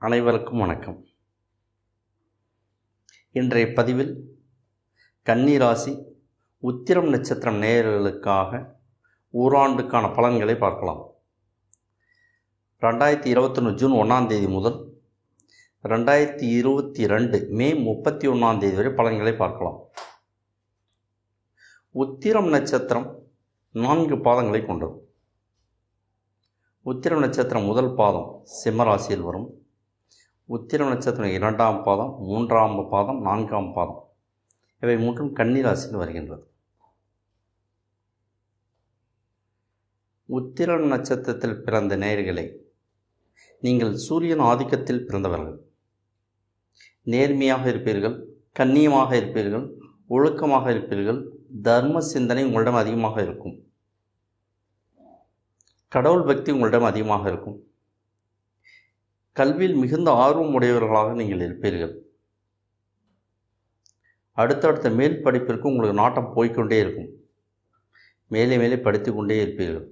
அனைவருக்கும் வணக்கம். இன்றைய பதிவில் கன்னி ராசி உத்திரம் நட்சத்திரம் நேயர்களுக்காக ஓராண்டுக்கான பலன்களை பார்க்கலாம். 2021 ஜூன் 1ஆம் தேதி முதல் 2022 மே 31ஆம் தேதி வரை பலன்களை பார்க்கலாம். உத்திரம் நட்சத்திரம் 4 பாதங்களை கொண்டது. உத்திரம் நட்சத்திரம் முதல் பாதம் சிம்ம ராசியில் வரும். உத்திரம் நட்சத்திரம் 2ஆம் பாதம், 3ஆம் பாதம், 4ஆம் பாதம் இவை மூன்றும் கன்னி ராசியில் வருகின்றது. உத்திரம் நட்சத்திரத்தில் பிறந்த நேயர்களே, நீங்கள் சூரியன் ஆதிக்கத்தில் பிறந்தவர்கள். நேர்மையாக இருப்பீர்கள், கண்ணியமாக இருப்பீர்கள், ஒழுக்கமாக இருப்பீர்கள். தர்ம சிந்தனை உங்களிடம் அதிகமாக இருக்கும். கடவுள் பக்தி உங்களிடம் அதிகமாக இருக்கும். கல்வியில் மிகுந்த ஆர்வம் உடையவர்களாக நீங்கள் இருப்பீர்கள். அடுத்தடுத்த மேல் படிப்பிற்கு உங்களுக்கு நாட்டம் போய்கொண்டே இருக்கும். மேலே மேலே படித்து கொண்டே இருப்பீர்கள்.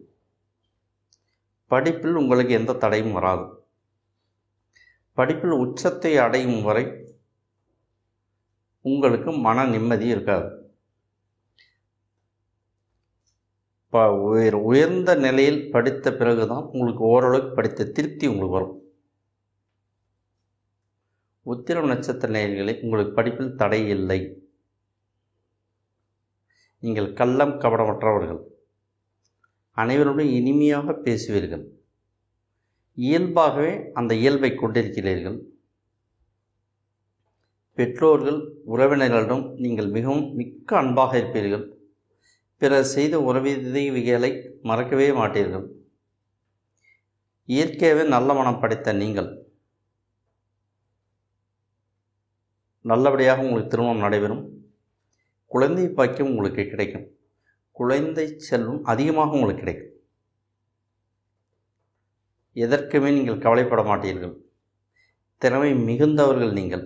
படிப்பில் உங்களுக்கு எந்த தடையும் வராது. படிப்பில் உச்சத்தை அடையும் வரை உங்களுக்கு மன நிம்மதி இருக்காது. உயர்ந்த நிலையில் படித்த பிறகுதான் உங்களுக்கு ஓரளவுக்கு படித்த திருப்தி உங்களுக்கு வரும். உத்திரம் நட்சத்திர நேயர்களே, உங்களுக்கு படிப்பில் தடை இல்லை. நீங்கள் கள்ளம் கபடமற்றவர்கள். அனைவருடன் இனிமையாக பேசுவீர்கள். இயல்பாகவே அந்த இயல்பை கொண்டிருக்கிறீர்கள். பெற்றோர்கள் உறவினர்களிடம் நீங்கள் மிகவும் மிக்க அன்பாக இருப்பீர்கள். பிறர் செய்த உதவிகளை மறக்கவே மாட்டீர்கள். இயற்கையாகவே நல்ல மனம் படைத்த நீங்கள் நல்லபடியாக உங்களுக்கு திருமணம் நடைபெறும். குழந்தை பாக்கியம் உங்களுக்கு கிடைக்கும். குழந்தை செல்வம் அதிகமாக உங்களுக்கு கிடைக்கும். எதற்குமே நீங்கள் கவலைப்பட மாட்டீர்கள். திறமை மிகுந்தவர்கள் நீங்கள்.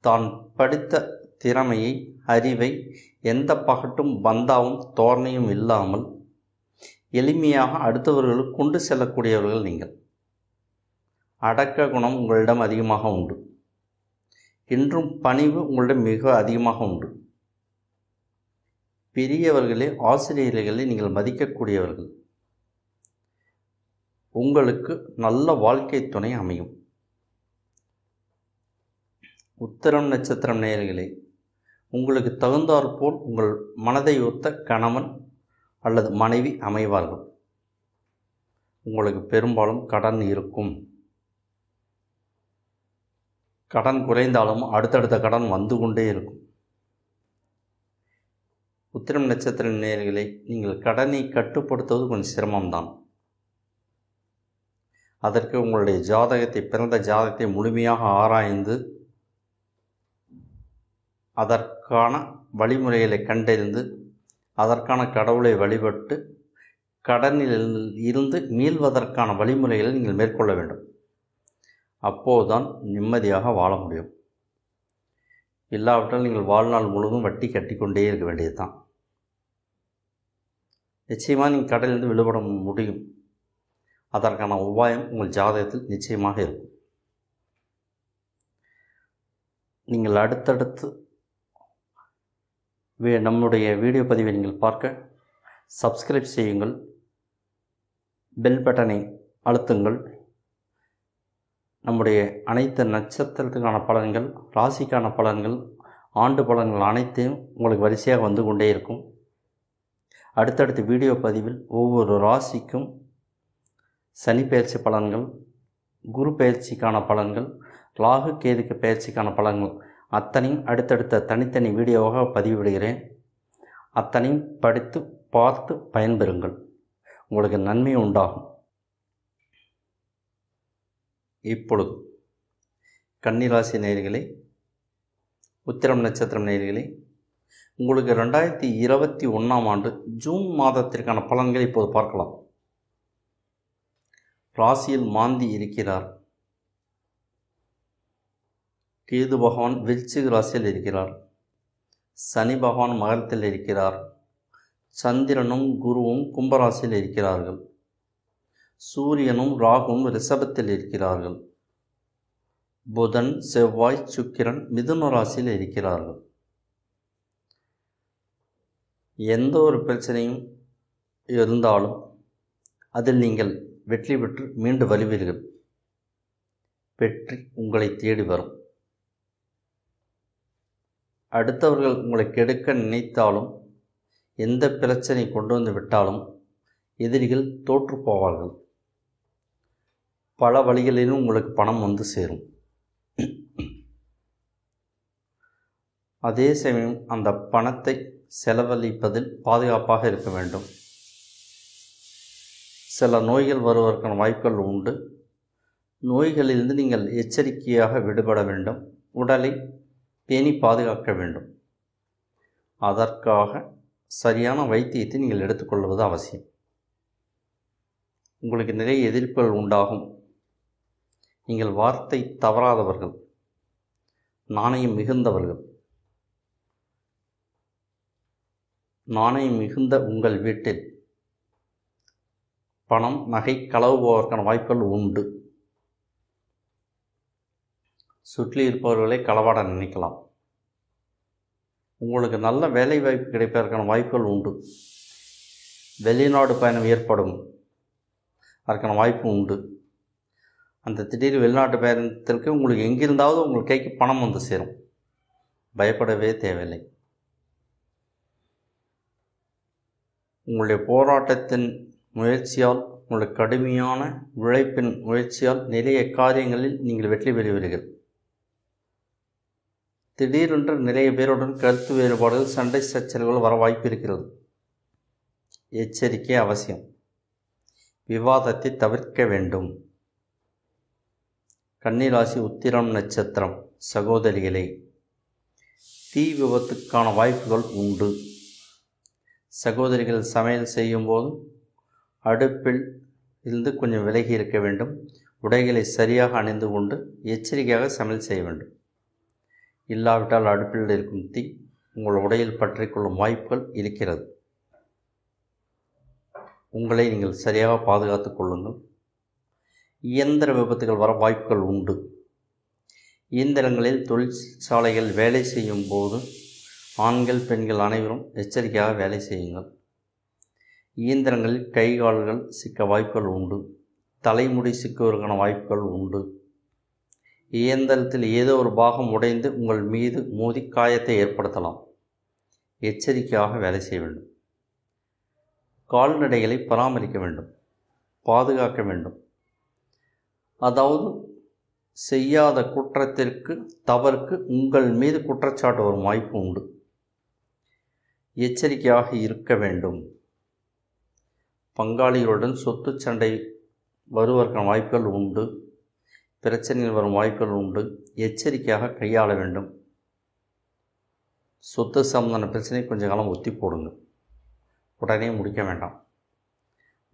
தான் படித்த திறமையை, அறிவை எந்த பகட்டும் பந்தாவும் தோரணையும் இல்லாமல் எளிமையாக அடுத்தவர்களுக்கு கொண்டு செல்லக்கூடியவர்கள் நீங்கள். அடக்க குணம் உங்களிடம் அதிகமாக உண்டு. இன்றும் பணிவு உங்களிடம் மிக அதிகமாக உண்டு. பெரியவர்களே, ஆசிரியர்களை நீங்கள் மதிக்கக்கூடியவர்கள். உங்களுக்கு நல்ல வாழ்க்கை துணை அமையும். உத்திரம் நட்சத்திரம் நேயர்களே, உங்களுக்கு தகுந்தாற்போல் உங்கள் மனதை ஒத்த கணவன் அல்லது மனைவி அமைவார்கள். உங்களுக்கு பெரும்பாலும் கடன் இருக்கும். கடன் குறைந்தாலும் அடுத்தடுத்த கடன் வந்து கொண்டே இருக்கும். உத்திரம் நட்சத்திர நேயர்களே, நீங்கள் கடனை கட்டுப்படுத்துவது கொஞ்சம் சிரமம்தான். அதற்கு உங்களுடைய ஜாதகத்தை, பிறந்த ஜாதகத்தை முழுமையாக ஆராய்ந்து அதற்கான வழிமுறைகளை கண்டறிந்து அதற்கான கடவுளை வழிபட்டு கடனில் இருந்து மீள்வதற்கான வழிமுறைகளை நீங்கள் மேற்கொள்ள வேண்டும். அப்போதுதான் நிம்மதியாக வாழ முடியும். இல்லாவிட்டால் நீங்கள் வாழ்நாள் முழுவதும் வட்டி கட்டி கொண்டே இருக்க வேண்டியது தான். நிச்சயமாக நீங்கள் கடலிலிருந்து விடுபட முடியும். அதற்கான உபாயம் உங்கள் ஜாதகத்தில் நிச்சயமாக இருக்கும். நீங்கள் அடுத்தடுத்து நம்முடைய வீடியோ பதிவை நீங்கள் பார்க்க சப்ஸ்கிரைப் செய்யுங்கள். பெல் பட்டனை அழுத்துங்கள். நம்முடைய அனைத்து நட்சத்திரத்துக்கான பலன்கள், ராசிக்கான பலன்கள், ஆண்டு பலன்கள் அனைத்தையும் உங்களுக்கு வரிசையாக வந்து கொண்டே இருக்கும். அடுத்தடுத்த வீடியோ பதிவில் ஒவ்வொரு ராசிக்கும் சனி பயிற்சி பலன்கள், குரு பயிற்சிக்கான பலன்கள், ராகு கேதுக்கு பயிற்சிக்கான பலன்கள் அத்தனையும் அடுத்தடுத்த தனித்தனி வீடியோவாக பதிவிடுகிறேன். அத்தனையும் படித்து பார்த்து பயன்பெறுங்கள். உங்களுக்கு நன்மை உண்டாகும். இப்பொழுது கன்னிராசி நேயர்களே, உத்திரம் நட்சத்திரம் நேயர்களே, உங்களுக்கு 2021ஆம் ஆண்டு ஜூன் மாதத்திற்கான பலன்களை இப்போது பார்க்கலாம். ராசியில் மாந்தி இருக்கிறார். கேது பகவான் விருச்சிக ராசியில் இருக்கிறார். சனி பகவான் மகரத்தில் இருக்கிறார். சந்திரனும் குருவும் கும்பராசியில் இருக்கிறார்கள். சூரியனும் ராகுவும் ரிஷபத்தில் இருக்கிறார்கள். புதன், செவ்வாய், சுக்கிரன் மிதுன ராசியில் இருக்கிறார்கள். எந்த ஒரு பிரச்சனையும் இருந்தாலும் அதில் நீங்கள் வெற்றி பெற்று மீண்டு வருவீர்கள். வெற்றி உங்களை தேடி வரும். அடுத்தவர்கள் உங்களை கெடுக்க நினைத்தாலும், எந்த பிரச்சனை கொண்டு வந்து விட்டாலும் எதிரிகள் தோற்று போவார்கள். பல வழிகளிலும் உங்களுக்கு பணம் வந்து சேரும். அதே சமயம் அந்த பணத்தை செலவழிப்பதில் பாதுகாப்பாக இருக்க வேண்டும். சில நோய்கள் வருவதற்கான வாய்ப்புகள் உண்டு. நோய்களிலிருந்து நீங்கள் எச்சரிக்கையாக விடுபட வேண்டும். உடலை பேணி பாதுகாக்க வேண்டும். அதற்காக சரியான வைத்தியத்தை நீங்கள் எடுத்துக்கொள்வது அவசியம். உங்களுக்கு நிறைய எதிர்ப்புகள் உண்டாகும். நீங்கள் வார்த்தை தவறாதவர்கள், நாணயம் மிகுந்தவர்கள். நாணயம் மிகுந்த உங்கள் வீட்டில் பணம், நகை களவு போவதற்கான வாய்ப்புகள் உண்டு. சுற்றி இருப்பவர்களை களவாட நினைக்கலாம். உங்களுக்கு நல்ல வேலை வாய்ப்பு கிடைப்பதற்கான வாய்ப்புகள் உண்டு. வெளிநாடு பயணம் ஏற்படும், அதற்கான வாய்ப்பு உண்டு. அந்த திடீர் வெளிநாட்டு பயணத்திற்கு உங்களுக்கு எங்கிருந்தாவது உங்கள் கைக்கு பணம் வந்து சேரும். பயப்படவே தேவையில்லை. உங்களுடைய போராட்டத்தின் முயற்சியால், உங்களுடைய கடுமையான உழைப்பின் முயற்சியால் நிறைய காரியங்களில் நீங்கள் வெற்றி பெறுவீர்கள். திடீரென்று நிறைய பேருடன் கருத்து வேறுபாடுகள், சண்டை சச்சரவுகள் வர வாய்ப்பு இருக்கிறது. எச்சரிக்கை அவசியம். விவாதத்தை தவிர்க்க வேண்டும். கன்னிராசி உத்திரம் நட்சத்திரம் சகோதரிகளே, தீ விபத்துக்கான வாய்ப்புகள் உண்டு. சகோதரிகள் சமையல் செய்யும்போது அடுப்பில் இருந்து கொஞ்சம் விலகி இருக்க வேண்டும். உடைகளை சரியாக அணிந்து கொண்டு எச்சரிக்கையாக சமையல் செய்ய வேண்டும். இல்லாவிட்டால் அடுப்பில் இருக்கும் தீ உங்கள் உடையில் பற்றிக்கொள்ளும் வாய்ப்புகள் இருக்கிறது. உங்களை நீங்கள் சரியாக பாதுகாத்துக் கொள்ளுங்கள். இயந்திர விபத்துகள் வர வாய்ப்புகள் உண்டு. இயந்திரங்களில் தொழிற்சாலைகள் வேலை செய்யும் போது ஆண்கள், பெண்கள் அனைவரும் எச்சரிக்கையாக வேலை செய்யுங்கள். இயந்திரங்களில் கைகால்கள் சிக்க வாய்ப்புகள் உண்டு. தலைமுடி சிக்குவதற்கான வாய்ப்புகள் உண்டு. இயந்திரத்தில் ஏதோ ஒரு பாகம் உடைந்து உங்கள் மீது மோதி காயத்தை ஏற்படுத்தலாம். எச்சரிக்கையாக வேலை செய்ய வேண்டும். கால்நடைகளை பராமரிக்க வேண்டும், பாதுகாக்க வேண்டும். அதாவது செய்யாத குற்றத்திற்கு, தவறுக்கு உங்கள் மீது குற்றச்சாட்டு வரும் வாய்ப்பு உண்டு. எச்சரிக்கையாக இருக்க வேண்டும். பங்காளிகளுடன் சொத்து சண்டை வருவதற்கான வாய்ப்புகள் உண்டு. பிரச்சனைகள் வரும் வாய்ப்புகள் உண்டு. எச்சரிக்கையாக கையாள வேண்டும். சொத்து சம்பந்தமான பிரச்சனை கொஞ்சம் காலம் ஒத்தி போடுங்க. உடனே முடிக்க வேண்டாம்.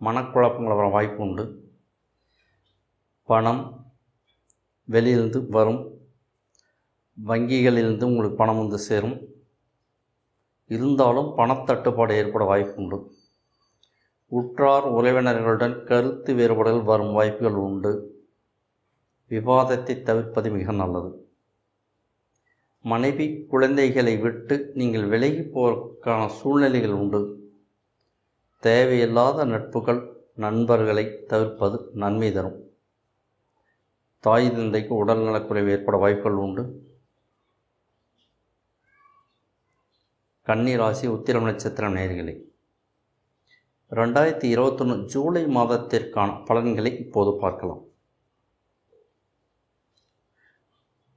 மனக்குழப்பங்கள் வர வாய்ப்பு உண்டு. பணம் வெளியிலிருந்து வரும். வங்கிகளிலிருந்து உங்களுக்கு பணம் வந்து சேரும். இருந்தாலும் பணத்தட்டுப்பாடு ஏற்பட வாய்ப்பு உண்டு. உற்றார் உறவினர்களுடன் கருத்து வேறுபாடுகள் வரும் வாய்ப்புகள் உண்டு. விவாதத்தை தவிர்ப்பது மிக நல்லது. மனைவி, குழந்தைகளை விட்டு நீங்கள் விலகி போவதற்கான சூழ்நிலைகள் உண்டு. தேவையில்லாத நட்புகள், நண்பர்களை தவிர்ப்பது நன்மை தரும். தாய் தந்தைக்கு உடல்நலக்குறைவு ஏற்பட வாய்ப்புகள் உண்டு. கன்னிராசி உத்திரம் நட்சத்திரம் நேயர்களே, 2021 ஜூலை மாதத்திற்கான பலன்களை இப்போது பார்க்கலாம்.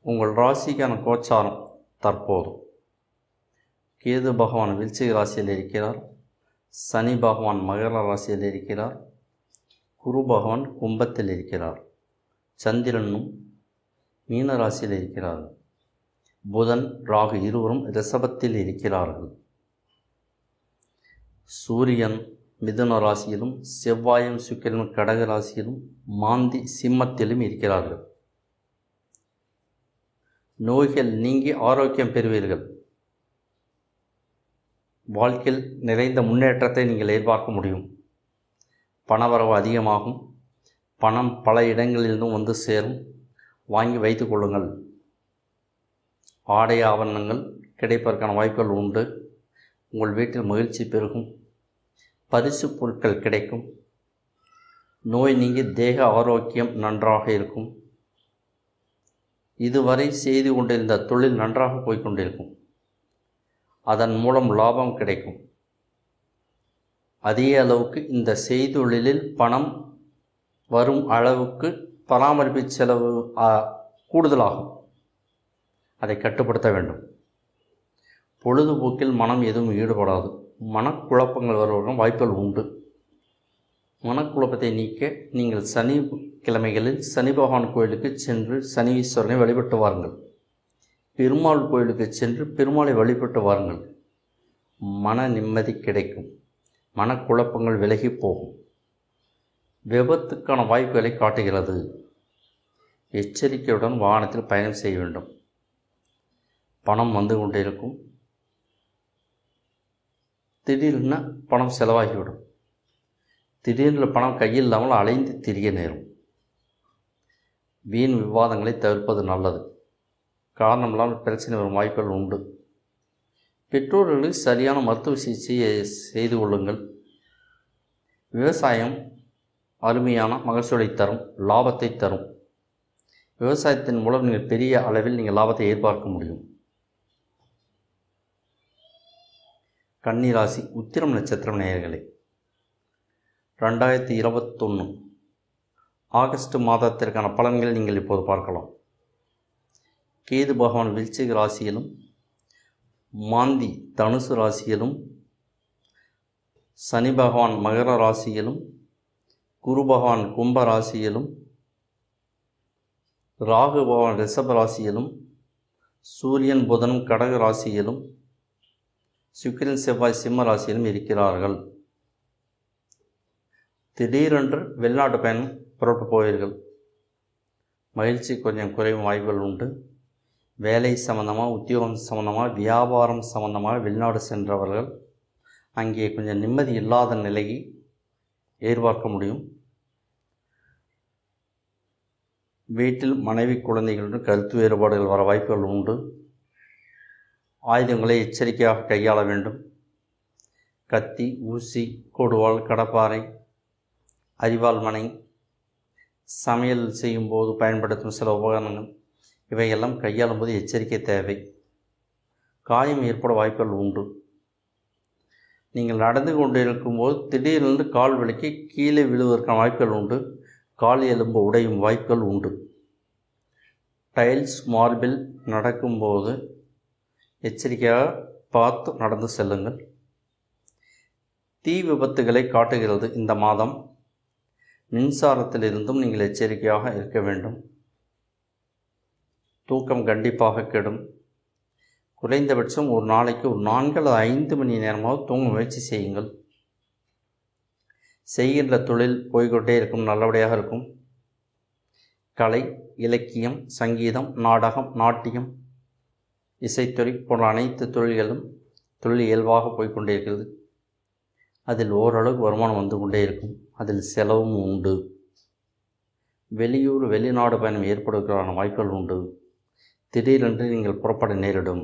உங்கள் ராசிக்கான கோச்சாரம் தற்போது கேது பகவான் விருச்சிக ராசியில் இருக்கிறார். சனி பகவான் மகர ராசியில் இருக்கிறார். குரு பகவான் கும்பத்தில் இருக்கிறார். சந்திரனும் மீன ராசியில் இருக்கிறார்கள். புதன், ராகு இருவரும் ரிஷபத்தில் இருக்கிறார்கள். சூரியன் மிதுன ராசியிலும், செவ்வாயும் சுக்கிரனும் கடக ராசியிலும், மாந்தி சிம்மத்திலும் இருக்கிறார்கள். நோய்கள் நீங்கி ஆரோக்கியம் பெறுவீர்கள். வாழ்க்கையில் நிறைந்த முன்னேற்றத்தை நீங்கள் எதிர்பார்க்க முடியும். பணவரவு அதிகமாகும். பணம் பல இடங்களிலிருந்தும் வந்து சேரும். வாங்கி வைத்து கொள்ளுங்கள். ஆடை ஆபரணங்கள் கிடைப்பதற்கான வாய்ப்புகள் உண்டு. உங்கள் வீட்டில் மகிழ்ச்சி பெருகும். பரிசு பொருட்கள் கிடைக்கும். நோய் நீங்கி தேக ஆரோக்கியம் நன்றாக இருக்கும். இதுவரை செய்து கொண்டிருந்த தொழில் நன்றாக போய்கொண்டிருக்கும். அதன் மூலம் லாபம் கிடைக்கும். அதே அளவுக்கு இந்த செய்தொழிலில் பணம் வரும் அளவுக்கு பராமரிப்பு செலவு கூடுதலாகும். அதை கட்டுப்படுத்த வேண்டும். பொழுதுபோக்கில் மனம் எதுவும் ஈடுபடாது. மனக்குழப்பங்கள் வருவதற்கும் வாய்ப்புகள் உண்டு. மனக்குழப்பத்தை நீக்க நீங்கள் சனிக்கிழமைகளில் சனி பகவான் கோயிலுக்கு சென்று சனீஸ்வரனை வழிபட்டு வாருங்கள். பெருமாள் கோயிலுக்கு சென்று பெருமாளை வழிபட்டு வாருங்கள். மன நிம்மதி கிடைக்கும். மனக்குழப்பங்கள் விலகி போகும். விபத்துக்கான வாய்ப்புகளை காட்டுகிறது. எச்சரிக்கையுடன் வாகனத்தில் பயணம் செய்ய வேண்டும். பணம் வந்து கொண்டே இருக்கும். திடீர்னு பணம் செலவாகிவிடும். திடீர்னு பணம் கையில் இல்லாமல் அலைந்து திரிய நேரும். வீண் விவாதங்களை தவிர்ப்பது நல்லது. காரணம் இல்லாமல் பிரச்சனை வரும் வாய்ப்புகள் உண்டு. பெற்றோர்களுக்கு சரியான மருத்துவ சிகிச்சையை செய்து கொள்ளுங்கள். விவசாயம் அருமையான மகசூலை தரும், லாபத்தை தரும். விவசாயத்தின் மூலம் நீங்கள் பெரிய அளவில் நீங்கள் லாபத்தை எதிர்பார்க்க முடியும். கன்னிராசி உத்திரம் நட்சத்திரம் நேயர்களே, 2021 ஆகஸ்ட் மாதத்திற்கான பலன்களை நீங்கள் இப்போது பார்க்கலாம். கேது பகவான் விருச்சிக ராசியிலும், மாந்தி தனுசு ராசியிலும், சனி பகவான் மகர ராசியிலும், குரு பகவான் கும்ப ராசியிலும், ராகு பகவான் ரிஷப ராசியிலும், சூரியன் புதனும் கடக ராசியிலும், சுக்கிரன் செவ்வாய் சிம்ம ராசியிலும் இருக்கிறார்கள். திடீரென்று வெளிநாட்டு பயணம் புறப்பட்டு போவீர்கள். மகிழ்ச்சி கொஞ்சம் குறையும் வாய்ப்புகள் உண்டு. வேலை சம்பந்தமாக, உத்தியோகம் சம்பந்தமாக, வியாபாரம் சம்பந்தமாக வெளிநாடு சென்றவர்கள் அங்கே கொஞ்சம் நிம்மதி இல்லாத நிலையை எதிர்பார்க்க முடியும். வீட்டில் மனைவி குழந்தைகளுடன் கருத்து வேறுபாடுகள் வர வாய்ப்புகள் உண்டு. ஆயுதங்களை எச்சரிக்கையாக கையாள வேண்டும். கத்தி, ஊசி, கொடுவாள், கடப்பாரை, அரிவாள் மனை, சமையல் செய்யும்போது பயன்படுத்தும் சில உபகரணங்கள் இவையெல்லாம் கையாளும் போது எச்சரிக்கை தேவை. காயம் ஏற்பட வாய்ப்புகள் உண்டு. நீங்கள் நடந்து கொண்டு இருக்கும்போது திடீரென்று கால் வலிக்கு கீழே விழுவதற்கான வாய்ப்புகள் உண்டு. கால் எலும்பு உடையும் வாய்ப்புகள் உண்டு. டைல்ஸ், மார்பிள் நடக்கும்போது எச்சரிக்கையாக பார்த்து நடந்து செல்லுங்கள். தீ விபத்துகளை காட்டுகிறது இந்த மாதம். மின்சாரத்திலிருந்தும் நீங்கள் எச்சரிக்கையாக இருக்க வேண்டும். தூக்கம் கண்டிப்பாக கெடும். குறைந்தபட்சம் ஒரு நாளைக்கு ஒரு 4 அல்லது 5 மணி நேரமாவது தூங்க முயற்சி செய்யுங்கள். செய்கின்ற தொழில் போய்கொண்டே இருக்கும், நல்லபடியாக இருக்கும். கலை, இலக்கியம், சங்கீதம், நாடகம், நாட்டியம், இசைத்துறை போன்ற அனைத்து தொழில் இயல்பாக போய்கொண்டே இருக்கிறது. அதில் ஓரளவுக்கு வருமானம் வந்து கொண்டே இருக்கும். அதில் செலவும் உண்டு. வெளியூர் வெளிநாடு பயணம் ஏற்படுவதற்கான வாய்ப்புகள் உண்டு. திடீரென்று நீங்கள் புறப்பட நேரிடும்.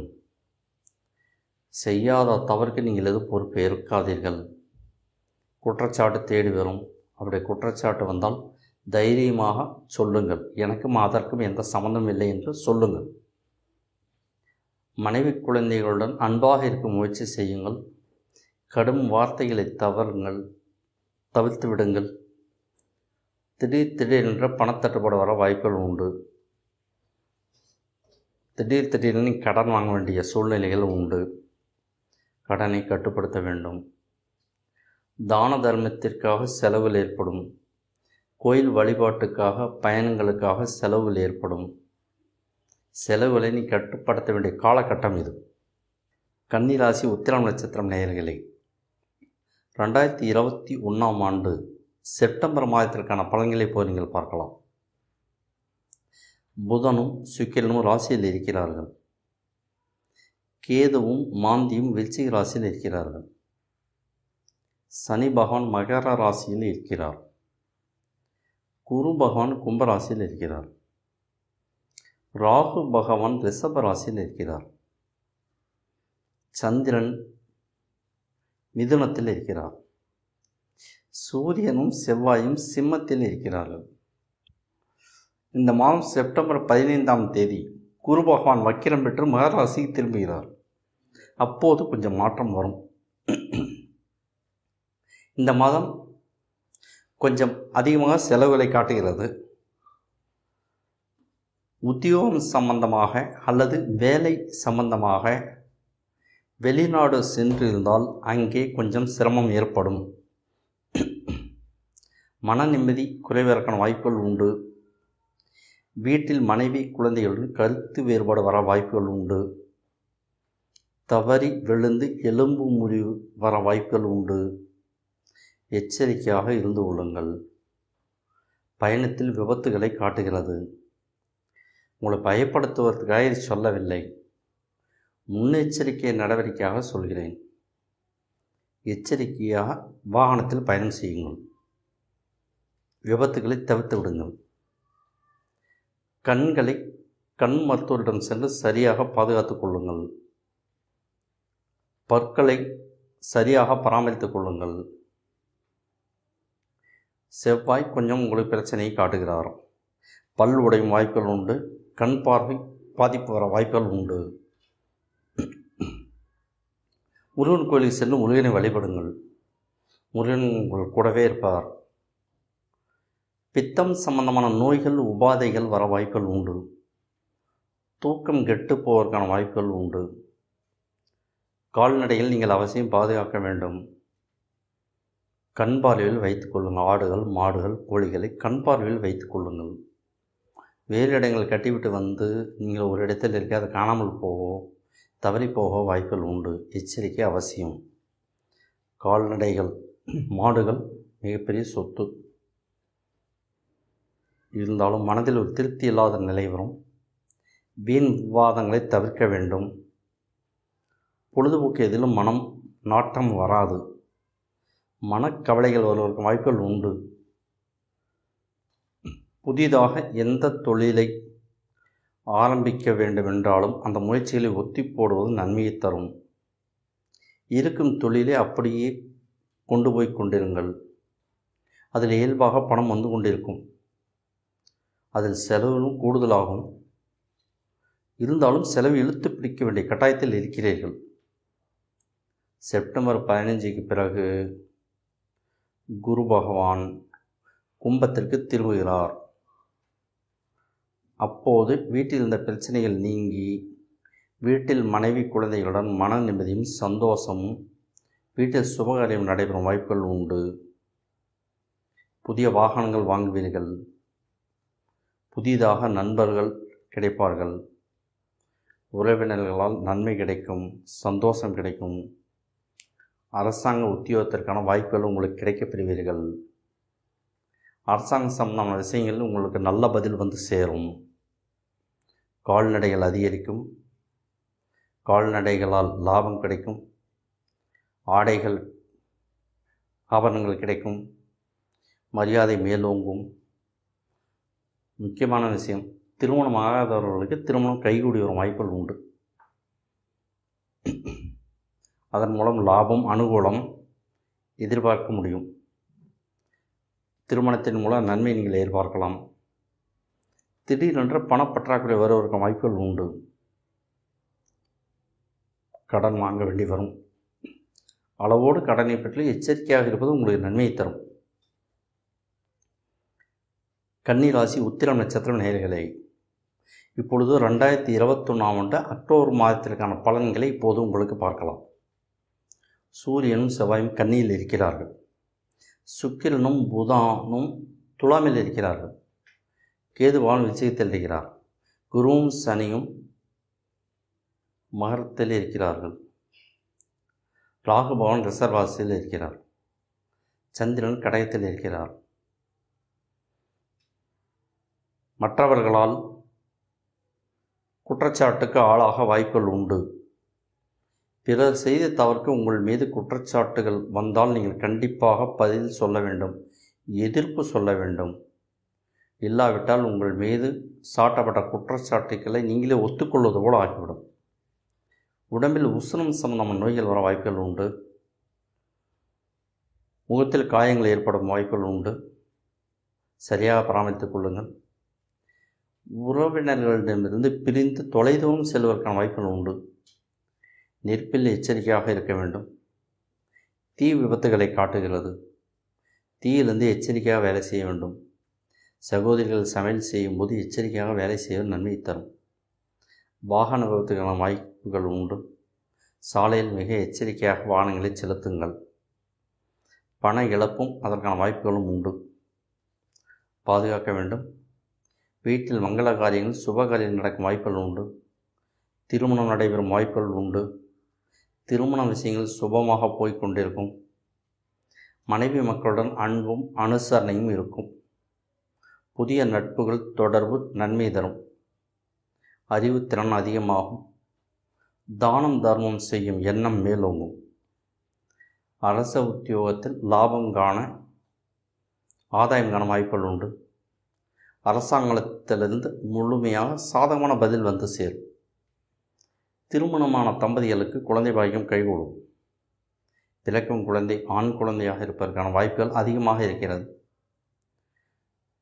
செய்யாத தவறுக்கு நீங்கள் எதுவும் பொறுப்பு ஏற்காதீர்கள். குற்றச்சாட்டு தேடி வரும். அப்படி குற்றச்சாட்டு வந்தால் தைரியமாக சொல்லுங்கள். எனக்கும் அதற்கும் எந்த சம்மந்தமும் இல்லை என்று சொல்லுங்கள். மனைவி குழந்தைகளுடன் அன்பாக இருக்க முயற்சி செய்யுங்கள். கடும் வார்த்தைகளை தவிர்த்து விடுங்கள். திடீரென்ற பணத்தட்டுப்பாடு வர வாய்ப்புகள் உண்டு. திடீரென கடன் வாங்க வேண்டிய சூழ்நிலைகள் உண்டு. கடனை கட்டுப்படுத்த வேண்டும். தான தர்மத்திற்காக செலவுகள் ஏற்படும். கோயில் வழிபாட்டுக்காக, பயணங்களுக்காக செலவுகள் ஏற்படும். செலவுகளை நீ கட்டுப்படுத்த வேண்டிய காலகட்டம் இது. கன்னிராசி உத்திரம் நட்சத்திரம் நேயர்களே, 2021 ஆண்டு செப்டம்பர் மாதத்திற்கான பலன்களை போய் நீங்கள் பார்க்கலாம். புதனும் சுக்கிரனும் ராசியில் இருக்கிறார்கள். கேதுவும் மாந்தியும் விருச்சிக ராசியில் இருக்கிறார்கள். சனி பகவான் மகர ராசியில் இருக்கிறார். குரு பகவான் கும்பராசியில் இருக்கிறார். ராகு பகவான் ரிஷப ராசியில் இருக்கிறார். சந்திரன் மிதுனத்தில் இருக்கிறார். சூரியனும் செவ்வாயும் சிம்மத்தில் இருக்கிறார்கள். இந்த மாதம் செப்டம்பர் 15ஆம் தேதி குரு பகவான் வக்கிரம் பெற்று மகர ராசிக்கு திரும்புகிறார். அப்போது கொஞ்சம் மாற்றம் வரும். இந்த மாதம் கொஞ்சம் அதிகமாக செலவுகளை காட்டுகிறது. உத்தியோகம் சம்பந்தமாக அல்லது வேலை சம்பந்தமாக வெளிநாடு சென்றிருந்தால் அங்கே கொஞ்சம் சிரமம் ஏற்படும். மன நிம்மதி குறைவதற்கான வாய்ப்புகள் உண்டு. வீட்டில் மனைவி குழந்தைகளுடன் கருத்து வேறுபாடு வர வாய்ப்புகள் உண்டு. தவறி விழுந்து எலும்பு முறிவு வர வாய்ப்புகள் உண்டு. எச்சரிக்கையாக இருந்து கொள்ளுங்கள். பயணத்தில் விபத்துகளை காட்டுகிறது. உங்களை பயப்படுத்துவதற்காக இது சொல்லவில்லை, முன்னெச்சரிக்கை நடவடிக்கையாக சொல்கிறேன். எச்சரிக்கையாக வாகனத்தில் பயணம் செய்யுங்கள். விபத்துகளை தவிர்த்து விடுங்கள். கண்களை கண் மருத்துவரிடம் சென்று சரியாக பாதுகாத்துக் கொள்ளுங்கள். பற்களை சரியாக பராமரித்துக் கொள்ளுங்கள். செவ்வாய் கொஞ்சம் உங்களுக்கு பிரச்சனையை காட்டுகிறார். பல் உடையும் வாய்ப்புகள் உண்டு. கண் பார்வை பாதிப்பு வர வாய்ப்புகள் உண்டு. முருகன் கோயிலுக்கு சென்று முருகனை வழிபடுங்கள். முருகன் உங்கள் கூடவே இருப்பார். பித்தம் சம்பந்தமான நோய்கள் உபாதைகள் வர வாய்ப்புகள் உண்டு. தூக்கம் கெட்டு போவதற்கான வாய்ப்புகள் உண்டு. கால்நடைகள் நீங்கள் அவசியம் பாதுகாக்க வேண்டும். கண் பார்வையில் வைத்துக் கொள்ளுங்கள். ஆடுகள் மாடுகள் கோழிகளை கண் பார்வையில் வைத்துக் கொள்ளுங்கள். வேறு இடங்கள் கட்டிவிட்டு வந்து நீங்கள் ஒரு இடத்தில் இருக்க அது காணாமல் போகவோ தவறி போக வாய்ப்புகள் உண்டு. எச்சரிக்கை அவசியம். கால்நடைகள் மாடுகள் மிகப்பெரிய சொத்து. இருந்தாலும் மனதில் ஒரு திருப்தி இல்லாத நிலை வரும். வீண் விவாதங்களை தவிர்க்க வேண்டும். பொழுதுபோக்கு எதிலும் மனம் நாட்டம் வராது. மனக்கவலைகள் வருவதற்கு வாய்ப்புகள் உண்டு. புதிதாக எந்த தொழிலை ஆரம்பிக்க வேண்டுமென்றாலும் அந்த முயற்சிகளை ஒத்தி போடுவது நன்மையை தரும். இருக்கும் தொழிலை அப்படியே கொண்டு போய் கொண்டிருங்கள். அதில் இயல்பாக பணம் வந்து கொண்டிருக்கும். அதில் செலவும் கூடுதலாகும். இருந்தாலும் செலவு இழுத்து பிடிக்க வேண்டிய கட்டாயத்தில் இருக்கிறீர்கள். செப்டம்பர் 15க்கு பிறகு குரு பகவான் கும்பத்திற்கு திரும்புகிறார். அப்போது வீட்டில் இருந்த பிரச்சனைகள் நீங்கி வீட்டில் மனைவி குழந்தைகளுடன் மன நிம்மதியும் சந்தோஷமும் வீட்டில் சுபகாரியம் நடைபெறும் வாய்ப்புகள் உண்டு. புதிய வாகனங்கள் வாங்குவீர்கள். புதிதாக நண்பர்கள் கிடைப்பார்கள். உறவினர்களால் நன்மை கிடைக்கும். சந்தோஷம் கிடைக்கும். அரசாங்க உத்தியோகத்திற்கான வாய்ப்புகள் உங்களுக்கு கிடைக்கப் பெறுவீர்கள். அரசாங்க சம்பந்தமான விஷயங்கள் உங்களுக்கு நல்ல பதில் வந்து சேரும். கால்நடைகள் அதிகரிக்கும். கால்நடைகளால் லாபம் கிடைக்கும். ஆடைகள் ஆபரணங்கள் கிடைக்கும். மரியாதை மேலோங்கும். முக்கியமான விஷயம், திருமணம் ஆகாதவர்களுக்கு திருமணம் கைகூடி வரும் வாய்ப்புகள் உண்டு. அதன் மூலம் லாபம் அனுகூலம் எதிர்பார்க்க முடியும். திருமணத்தின் மூலம் நன்மை நீங்கள் எதிர்பார்க்கலாம். திடீரென்று பணப்பற்றாக்குறை வருவதற்கு வாய்ப்புகள் உண்டு. கடன் வாங்க வேண்டி வரும். அளவோடு கடனை பற்றி எச்சரிக்கையாக இருப்பது உங்களுக்கு நன்மையை தரும். கன்னி ராசி உத்திரம் நட்சத்திரம் நேயர்களே, இப்பொழுது 2021ஆம் ஆண்டு அக்டோபர் மாதத்திற்கான பலன்களை இப்போது உங்களுக்கு பார்க்கலாம். சூரியனும் செவ்வாயும் கன்னியில் இருக்கிறார்கள். சுக்கிரனும் புதனும் துலாமில் இருக்கிறார்கள். கேதுவான் விருச்சிகத்தில் இருக்கிறார். குருவும் சனியும் மகரத்தில் இருக்கிறார்கள். ராகு பகவான் ரிஷப ராசியில் இருக்கிறார். சந்திரன் கடகத்தில் இருக்கிறார். மற்றவர்களால் குற்றச்சாட்டுக்கு ஆளாக வாய்ப்புகள் உண்டு. பிறர் செய்த தவறுக்கு உங்கள் மீது குற்றச்சாட்டுகள் வந்தால் நீங்கள் கண்டிப்பாக பதில் சொல்ல வேண்டும். எதிர்ப்பு சொல்ல வேண்டும். இல்லாவிட்டால் உங்கள் மீது சாட்டப்பட்ட குற்றச்சாட்டுக்களை நீங்களே ஒத்துக்கொள்வது போல் ஆகிவிடும். உடம்பில் உஷ்ணம் சம்பந்தமான நோய்கள் வர வாய்ப்புகள் உண்டு. முகத்தில் காயங்கள் ஏற்படும் வாய்ப்புகள் உண்டு. சரியாக பராமரித்துக் கொள்ளுங்கள். உறவினர்களிடமிருந்து பிரிந்து தொலைதூரம் செல்வதற்கான வாய்ப்புகள் உண்டு. நெருப்பில் எச்சரிக்கையாக இருக்க வேண்டும். தீ விபத்துகளை காட்டுகிறது. தீயிலிருந்து எச்சரிக்கையாக வேலை செய்ய வேண்டும். சகோதரிகள் சமையல் செய்யும்போது எச்சரிக்கையாக வேலை செய்வது நன்மை தரும். வாகன விபத்துக்கான வாய்ப்புகள் உண்டு. சாலையில் மிக எச்சரிக்கையாக வாகனங்களை செலுத்துங்கள். பண இழப்பும் அதற்கான வாய்ப்புகளும் உண்டு. பாதுகாக்க வேண்டும். வீட்டில் மங்கள காரியங்கள் சுப காரியங்கள் நடக்கும் வாய்ப்புகள் உண்டு. திருமணம் நடைபெறும் வாய்ப்புகள் உண்டு. திருமண விஷயங்கள் சுபமாக போய்கொண்டிருக்கும். மனைவி மக்களுடன் அன்பும் அனுசரணையும் இருக்கும். புதிய நட்புகள் தொடர்பு நன்மை தரும். அறிவுத்திறன் அதிகமாகும். தானம் தர்மம் செய்யும் எண்ணம் மேலோங்கும். அரச உத்தியோகத்தில் லாபம் காண ஆதாயம் காண வாய்ப்புகள் உண்டு. அரசாங்கத்திலிருந்து முழுமையாக சாதகமான பதில் வந்து சேரும். திருமணமான தம்பதிகளுக்கு குழந்தை பாக்கியம் கைகூடும். பிறக்கும் குழந்தை ஆண் குழந்தையாக இருப்பதற்கான வாய்ப்புகள் அதிகமாக இருக்கிறது.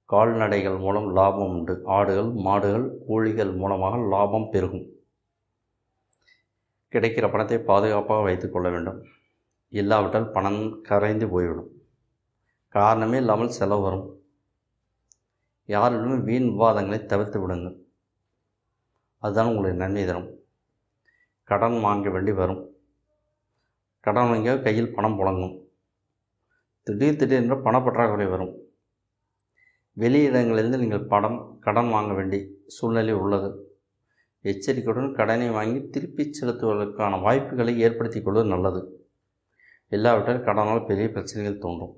கால்நடைகள் மூலம் லாபம் உண்டு. ஆடுகள் மாடுகள் கோழிகள் மூலமாக லாபம் பெருகும். கிடைக்கிற பணத்தை பாதுகாப்பாக வைத்துக் கொள்ள வேண்டும். இல்லாவிட்டால் பணம் கரைந்து போய்விடும். காரணமே இல்லாமல் செலவு வரும். யாரிடமும் வீண் விவாதங்களை தவிர்த்து விடுங்கள். அதுதான் உங்களுக்கு நன்மை தரும். கடன் வாங்க வேண்டி வரும். கடன் வாங்க கையில் பணம் புழங்கும். திடீரென்று பணப்பற்றாக்குறை வரும். வெளியிடங்களிலிருந்து நீங்கள் கடன் வாங்க வேண்டிய சூழ்நிலை உள்ளது. எச்சரிக்கையுடன் கடனை வாங்கி திருப்பி செலுத்துவதற்கான வாய்ப்புகளை ஏற்படுத்திக் கொள்வது நல்லது. இல்லாவிட்டால் கடனால் பெரிய பிரச்சனைகள் தோன்றும்.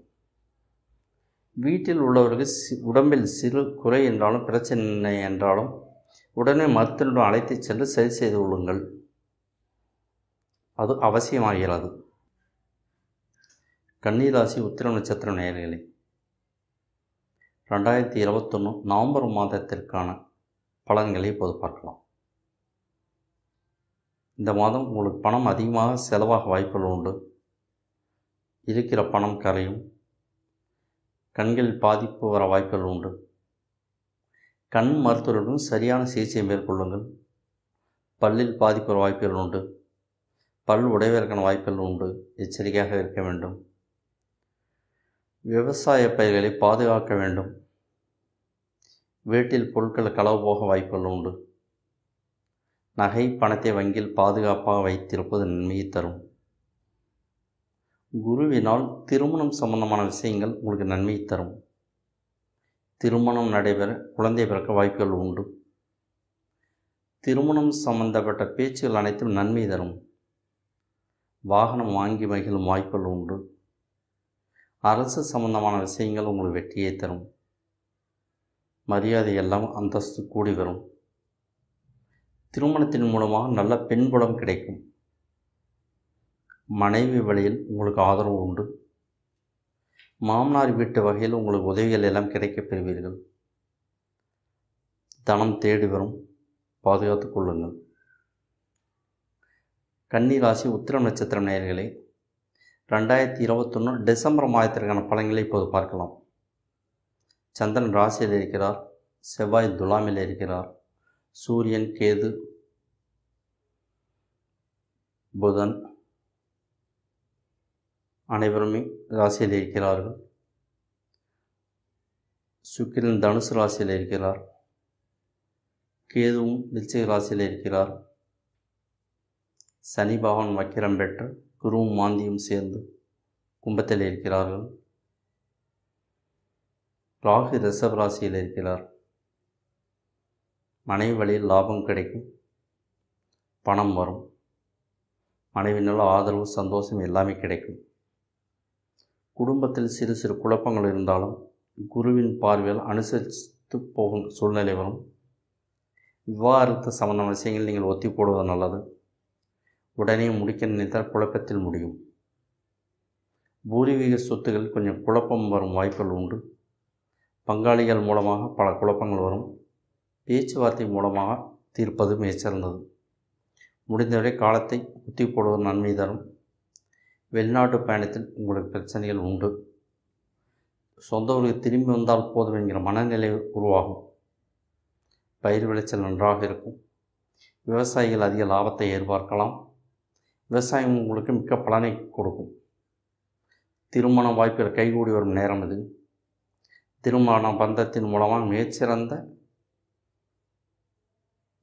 வீட்டில் உள்ளவர்கள் உடம்பில் சிறு குறை என்றாலும் பிரச்சனை என்றாலும் உடனே மருத்துவரிடம் அழைத்து சென்று சரி செய்து கொள்ளுங்கள். அது அவசியமாகிறது. கன்னிராசி உத்திரம் நட்சத்திரம் நேயர்களே, 2021 நவம்பர் மாதத்திற்கான பலன்களை இப்போது பார்க்கலாம். இந்த மாதம் உங்களுக்கு பணம் அதிகமாக செலவாக வாய்ப்புகள் உண்டு. இருக்கிற பணம் கரையும். கண்களில் பாதிப்பு வர வாய்ப்புகள் உண்டு. கண் மருத்துவருடன் சரியான சிகிச்சை மேற்கொள்ளுங்கள். பல்லில் பாதிப்பு வர வாய்ப்புகள் உண்டு. பல் உடைவதற்கான வாய்ப்புகள் உண்டு. எச்சரிக்கையாக இருக்க வேண்டும். விவசாய பயிர்களை பாதுகாக்க வேண்டும். வீட்டில் பொருட்கள் களவு போக வாய்ப்புகள் உண்டு. நகை பணத்தை வங்கியில் பாதுகாப்பாக வைத்திருப்பது நன்மையை தரும். குருவினால் திருமணம் சம்பந்தமான விஷயங்கள் உங்களுக்கு நன்மையை தரும். திருமணம் நடைபெற குழந்தை பிறக்க வாய்ப்புகள் உண்டு. திருமணம் சம்பந்தப்பட்ட பேச்சுகள் அனைத்தும் நன்மை தரும். வாகனம் வாங்கி மகிழும் வாய்ப்புகள் உண்டு. அரசு சம்பந்தமான விஷயங்கள் உங்களுக்கு வெற்றியை தரும். மரியாதை எல்லாம் அந்தஸ்து கூடி வரும். திருமணத்தின் மூலமாக நல்ல பெண்புலம் கிடைக்கும். மனைவி வழியில் உங்களுக்கு ஆதரவு உண்டு. மாமனார் வீட்டு வகையில் உங்களுக்கு உதவிகள் எல்லாம் கிடைக்கப் பெறுவீர்கள். தனம் தேடி வரும். பாதுகாத்துக் கொள்ளுங்கள். கன்னிராசி உத்திரம் நட்சத்திரம் நேயர்களே, 2021 டிசம்பர் மாதத்திற்கான பலன்களை இப்போது பார்க்கலாம். சந்திரன் ராசியில் இருக்கிறார். செவ்வாய் துலாமில் இருக்கிறார். சூரியன் கேது புதன் அனைவருமே ராசியில் இருக்கிறார்கள். சுக்கிரன் தனுசு ராசியில் இருக்கிறார். கேதுவும் விருச்சிக ராசியில் இருக்கிறார். சனி பகவான் வக்கிரம் பெற்று குருவும் மாந்தியும் சேர்ந்து கும்பத்தில் இருக்கிறார்கள். ராகு ரிஷப ராசியில் இருக்கிறார். மனைவி வழியில் லாபம் கிடைக்கும். பணம் வரும். மனைவினால் ஆதரவு சந்தோஷம் எல்லாமே கிடைக்கும். குடும்பத்தில் சிறு சிறு குழப்பங்கள் இருந்தாலும் குருவின் பார்வையால் அனுசரித்து போகும் சூழ்நிலை வரும். விவாகரத்து சம்பந்தமான விஷயங்கள் நீங்கள் ஒத்தி போடுவது நல்லது. உடனே முடிக்க நினைத்தால் குழப்பத்தில் முடியும். பூர்வீக சொத்துக்கள் கொஞ்சம் குழப்பம் வரும் வாய்ப்புகள் உண்டு. பங்காளிகள் மூலமாக பல குழப்பங்கள் வரும். பேச்சுவார்த்தை மூலமாக தீர்ப்பது மிகச்சிறந்தது. முடிந்தவரை காலத்தை குத்தி போடுவது நன்மை தரும். வெளிநாட்டு பயணத்தில் உங்களுக்கு பிரச்சனைகள் உண்டு. சொந்த ஊருக்கு திரும்பி வந்தால் போதும் என்கிற மனநிலை உருவாகும். பயிர் விளைச்சல் நன்றாக இருக்கும். விவசாயிகள் அதிக லாபத்தை எதிர்பார்க்கலாம். விவசாயம் உங்களுக்கு மிக்க பலனை கொடுக்கும். திருமண வாய்ப்புகள் கைகூடி வரும் நேரம் இது. திருமண பந்தத்தின் மூலமாக மிகச்சிறந்த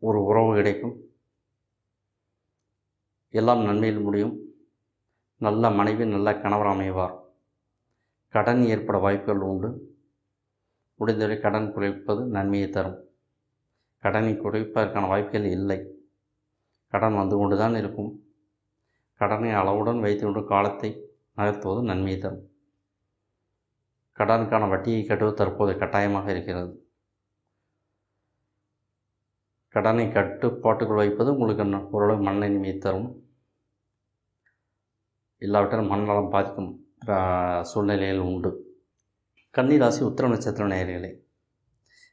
ஒரு உறவு கிடைக்கும். எல்லாம் நன்மையில் முடியும். நல்ல மனைவி நல்ல கணவர் அமைவார். கடன் ஏற்பட வாய்ப்புகள் உண்டு. முடிந்தவரை கடன் குறைப்பது நன்மையை தரும். கடனை குறைப்பதற்கான வாய்ப்புகள் இல்லை. கடன் வந்து கொண்டு தான் இருக்கும். கடனை அளவுடன் வைத்துக்கொண்டு காலத்தை நகர்த்துவது நன்மையை தரும். கடனுக்கான வட்டியை கட்டுவது தற்போது கட்டாயமாக இருக்கிறது. கடனை கட்டுப்பாட்டுக்குள் வைப்பது உங்களுக்கு ஓரளவு மனநிலைமையை தரும். இல்லாவிட்டால் மனநலம் பாதிக்கும் சூழ்நிலைகள் உண்டு. கன்னி ராசி உத்திரம் நட்சத்திர நேயர்களே,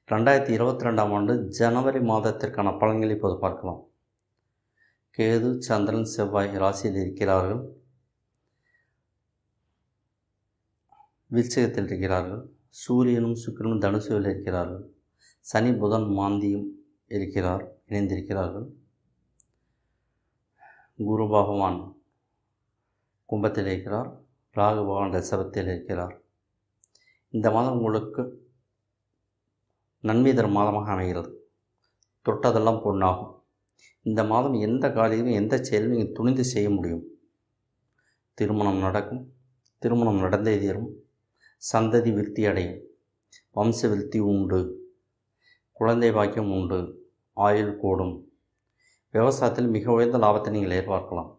2022ஆம் ஆண்டு ஜனவரி மாதத்திற்கான பலன்களை இப்போது பார்க்கலாம். கேது, சந்திரன், செவ்வாய் ராசியில் இருக்கிறார்கள். விருச்சிகத்தில் இருக்கிறார்கள். சூரியனும் சுக்கிரனும் தனுசுவில் இருக்கிறார்கள். சனி, புதன், மாந்தியும் இணைந்திருக்கிறார்கள். குரு பகவான் கும்பத்தில் இருக்கிறார். ராகு பகவான் ரிஷபத்தில் இருக்கிறார். இந்த மாதம் உங்களுக்கு நன்மை தரும் மாதமாக அமைகிறது. தொட்டதெல்லாம் பொன்னாகும். இந்த மாதம் எந்த காரியமும் எந்த செயலும் நீங்கள் துணிந்து செய்ய முடியும். திருமணம் நடக்கும். திருமணம் நடந்தே தீரும். சந்ததி விருத்தி அடையும். வம்ச விருத்தி உண்டு. குழந்தை பாக்கியம் உண்டு. ஆயுள் கூடும். விவசாயத்தில் மிக உயர்ந்த லாபத்தை நீங்கள் எதிர்பார்க்கலாம்.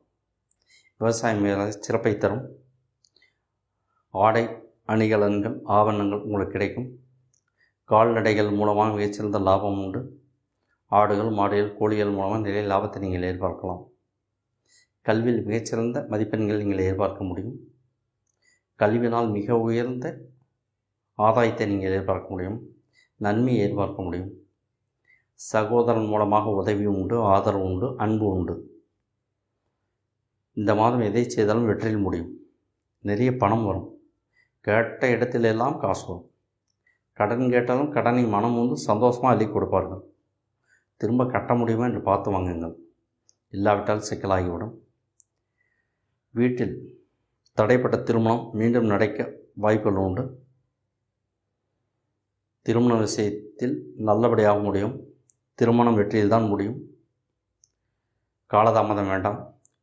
விவசாயம் மேலே சிறப்பை தரும். ஆடை அணிகலன்கள் ஆவணங்கள் உங்களுக்கு கிடைக்கும். கால்நடைகள் மூலமாக மிகச்சிறந்த லாபம் உண்டு. ஆடுகள், மாடுகள், கோழிகள் மூலமாக நிறைய லாபத்தை நீங்கள் எதிர்பார்க்கலாம். கல்வியில் மிகச்சிறந்த மதிப்பெண்கள் நீங்கள் எதிர்பார்க்க முடியும். கல்வியினால் மிக உயர்ந்த ஆதாயத்தை நீங்கள் எதிர்பார்க்க முடியும். நன்மையை எதிர்பார்க்க முடியும். சகோதரன் மூலமாக உதவி உண்டு, ஆதரவு உண்டு, அன்பு உண்டு. இந்த மாதம் எதை செய்தாலும் வெற்றியில் முடியும். நிறைய பணம் வரும். கேட்ட இடத்திலெல்லாம் காசு வரும். கடன் கேட்டாலும் கடனை மனம் வந்து சந்தோஷமாக அள்ளி கொடுப்பார்கள். திரும்ப கட்ட முடியுமா என்று பார்த்து வாங்குங்கள். இல்லாவிட்டால் சிக்கலாகிவிடும். வீட்டில் தடைப்பட்ட திருமணம் மீண்டும் நடக்க வாய்ப்புகள் உண்டு. திருமண விஷயத்தில் நல்லபடியாக முடியும். திருமணம் வெற்றியில் தான் முடியும். காலதாமதம் வேண்டாம்.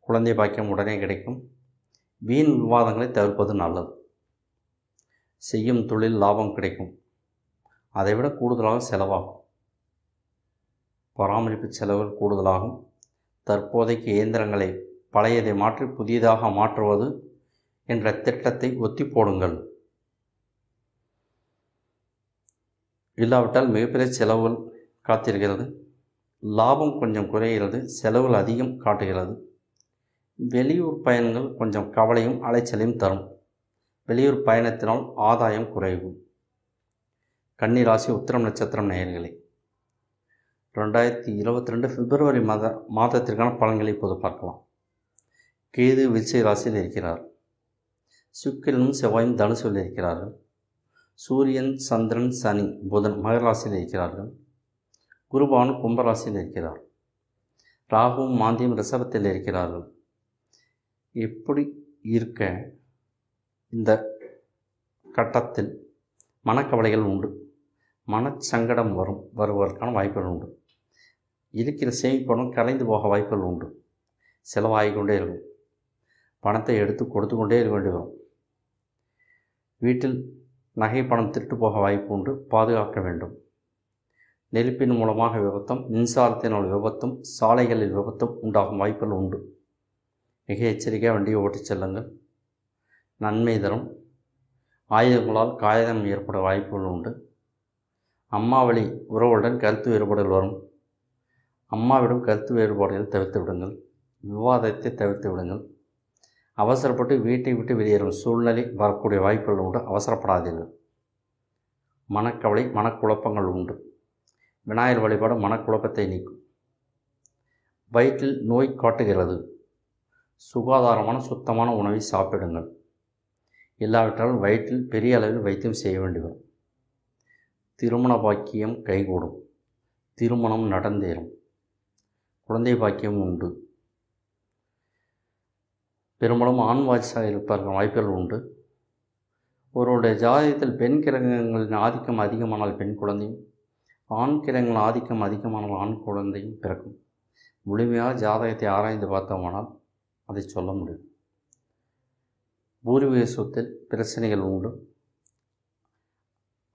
குழந்தை பாக்கியம் உடனே கிடைக்கும். வீண் விவாதங்களை தவிர்ப்பது நல்லது. செய்யும் தொழில் லாபம் கிடைக்கும். அதைவிட கூடுதலாக செலவாகும். பராமரிப்பு செலவுகள் கூடுதலாகும். தற்போதைக்கு இயந்திரங்களை பழையதை மாற்றி புதியதாக மாற்றுவது என்ற திட்டத்தை ஒத்தி போடுங்கள். இல்லாவிட்டால் மிகப்பெரிய செலவுகள் காத்திருக்கிறது. லாபம் கொஞ்சம் குறைகிறது. செலவுகள் அதிகம் காட்டுகிறது. வெளியூர் பயணங்கள் கொஞ்சம் கவலையும் அலைச்சலையும் தரும். வெளியூர் பயணத்தினால் ஆதாயம் குறையும். கன்னி ராசி உத்திரம் நட்சத்திரம் நேயர்களே, 2022 பிப்ரவரி மாதத்திற்கான பலன்களை இப்போது பார்க்கலாம். கேது விருச்சிக ராசியில் இருக்கிறார். சுக்கிரனும் செவ்வாயும் தனுசுவில் இருக்கிறார்கள். சூரியன், சந்திரன், சனி, புதன் மகர ராசியில் இருக்கிறார்கள். குருபகவான் கும்பராசியில் இருக்கிறார். ராகுவும் மாந்தியும் ரிஷபத்தில் இருக்கிறார்கள். எப்படி இருக்க இந்த கட்டத்தில் மனக்கவலைகள் உண்டு. மனச்சங்கடம் வருவதற்கான வாய்ப்புகள் உண்டு. இருக்கிற சேமிப்பணம் கலைந்து போக வாய்ப்புகள் உண்டு. செலவாகிக்கொண்டே இருக்கும். பணத்தை எடுத்து கொடுத்து கொண்டே இருக்க வேண்டி வரும். வீட்டில் நகை பணம் திருட்டு போக வாய்ப்பு உண்டு. பாதுகாக்க வேண்டும். நெருப்பின் மூலமாக விபத்தும், மின்சாரத்தினால் விபத்தும், சாலைகளில் விபத்தும் உண்டாகும் வாய்ப்புகள் உண்டு. மிக எச்சரிக்கையாக வண்டியை ஓட்டிச் செல்லுங்கள். நன்மை தரும். ஆயுதங்களால் காயம் ஏற்பட வாய்ப்புகள் உண்டு. அம்மா வழி உறவுடன் கருத்து வேறுபாடுகள் வரும். அம்மாவிடம் கருத்து வேறுபாடுகளை தவிர்த்து விடுங்கள். விவாதத்தை தவிர்த்து விடுங்கள். அவசரப்பட்டு வீட்டை விட்டு வெளியேறும் சூழ்நிலை வரக்கூடிய வாய்ப்புகள் உண்டு. அவசரப்படாதீர்கள். மனக்கவலை, மனக்குழப்பங்கள் உண்டு. விநாயகர் வழிபாடு மனக்குழப்பத்தை நீக்கும். வயிற்றில் நோய் காட்டுகிறது. சுகாதாரமான சுத்தமான உணவை சாப்பிடுங்கள். இல்லாவிட்டால் வயிற்றில் பெரிய அளவில் வைத்தியம் செய்ய வேண்டி வரும். திருமண பாக்கியம் கைகூடும். திருமணம் நடந்தேறும். குழந்தை பாக்கியம் உண்டு. பெரும்பாலும் ஆண் வாரிசாக இருப்பதற்கான வாய்ப்புகள் உண்டு. ஒருவருடைய ஜாதகத்தில் பெண் கிரகங்களின் ஆதிக்கம் அதிகமானால் பெண் குழந்தையும், ஆண் கிரகங்களின் ஆதிக்கம் அதிகமானால் ஆண் குழந்தையும் பிறக்கும். முழுமையாக ஜாதகத்தை ஆராய்ந்து பார்த்தோமானால் அதை சொல்ல முடியும். பூர்வீக சொத்தில் பிரச்சனைகள் உண்டு.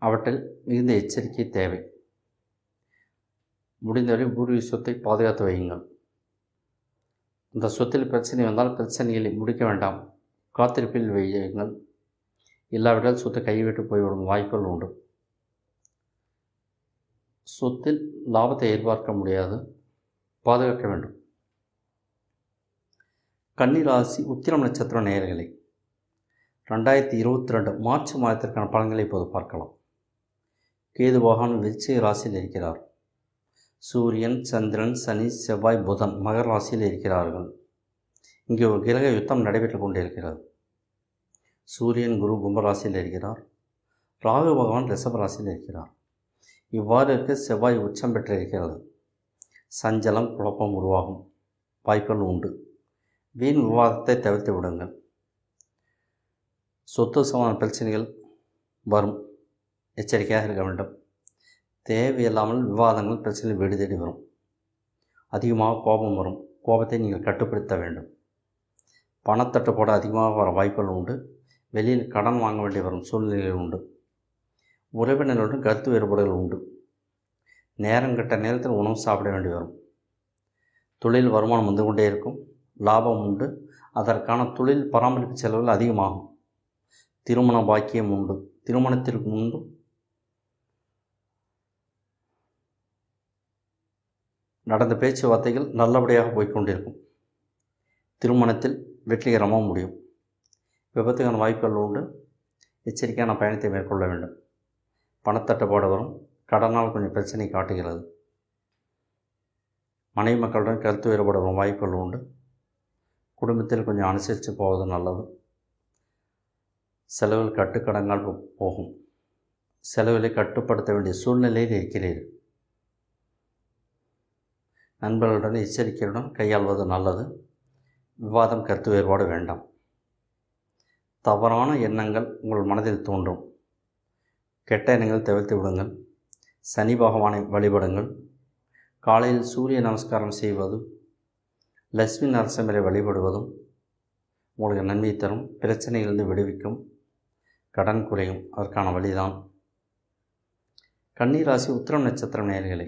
அவற்றில் மிகுந்த எச்சரிக்கை தேவை. முடிந்தவரை பூர்வீக சொத்தை பாதுகாத்து வையுங்கள். இந்த சொத்தில் பிரச்சனை வந்தால் பிரச்சனைகளை முடிக்க வேண்டாம், காத்திருப்பில் வையுங்கள். இல்லாவிட்டால் சொத்தை கைவிட்டு போய்விடும் வாய்ப்புகள் உண்டு. சொத்தில் லாபத்தை எதிர்பார்க்க முடியாது, பாதுகாக்க வேண்டும். கன்னி ராசி உத்திரம் நட்சத்திர நேயர்களே, 2022 மார்ச் மாதத்திற்கான பலன்களை இப்போது பார்க்கலாம். கேது பகவான் விருச்சிக ராசியில் இருக்கிறார். சூரியன், சந்திரன், சனி, செவ்வாய், புதன் மகர ராசியில் இருக்கிறார்கள். இங்கே ஒரு கிரக யுத்தம் நடைபெற்று கொண்டிருக்கிறது. சூரியன், குரு கும்பராசியில் இருக்கிறார். ராகு பகவான் ரிஷப ராசியில் இருக்கிறார். இவ்வாறு இருக்க செவ்வாய் உச்சம் பெற்றிருக்கிறது. சஞ்சலம், குழப்பம் உருவாகும் வாய்ப்புகள் உண்டு. வீண் விவாதத்தை தவிர்த்து விடுங்கள். சொத்து சம்பந்தமான பிரச்சனைகள் வரும், எச்சரிக்கையாக இருக்க வேண்டும். தேவையில்லாமல் விவாதங்கள் பிரச்சனை வீடு தேடி வரும். அதிகமாக கோபம் வரும். கோபத்தை நீங்கள் கட்டுப்படுத்த வேண்டும். பணத்தட்டுப்பாடு அதிகமாக வர வாய்ப்புகள் உண்டு. வெளியில் கடன் வாங்க வேண்டி வரும் சூழ்நிலைகள் உண்டு. உறவினர்களுடன் கருத்து வேறுபாடுகள் உண்டு. நேரம் கெட்ட நேரத்தில் உணவு சாப்பிட வேண்டி வரும். தொழில் வருமானம் வந்து கொண்டே இருக்கும். லாபம் உண்டு. அதற்கான தொழில் பராமரிப்பு செலவுகள் அதிகமாகும். திருமண பாக்கியம் உண்டு. திருமணத்திற்கு முன்பு நடந்த பேச்சுவார்த்தைகள் நல்லபடியாக போய்கொண்டிருக்கும். திருமணத்தில் வெற்றிகரமாக முடியும். விபத்துக்கான வாய்ப்புகள் உண்டு. எச்சரிக்கையான பயணத்தை மேற்கொள்ள வேண்டும். பணத்தட்டுப்பாடு வரும். கடனால் கொஞ்சம் பிரச்சனை காட்டுகிறது. மனைவி மக்களுடன் கருத்து வேறுபாடு வரும் வாய்ப்புகள் உண்டு. குடும்பத்தில் கொஞ்சம் அனுசரித்து போவது நல்லது. செலவில் கட்டுக்கடங்கால் போகும். செலவுகளை கட்டுப்படுத்த வேண்டிய சூழ்நிலையில் இருக்கிறீர்கள். நண்பர்களுடன் எச்சரிக்கையுடன் கையாள்வது நல்லது. விவாதம், கருத்து வேறுபாடு வேண்டாம். தவறான எண்ணங்கள் உங்கள் மனதில் தோன்றும். கெட்ட எண்ணங்கள் தவிர்த்து விடுங்கள். சனி பகவானை வழிபடுங்கள். காலையில் சூரிய நமஸ்காரம் செய்வது, லட்சுமி நரசிம்மரை வழிபடுவதும் உங்களுக்கு நன்மை தரும். பிரச்சனையிலிருந்து விடுவிக்கும். கடன் குறையும். அதற்கான வழிதான். கன்னி ராசி உத்திரம் நட்சத்திரம் நேயர்களே,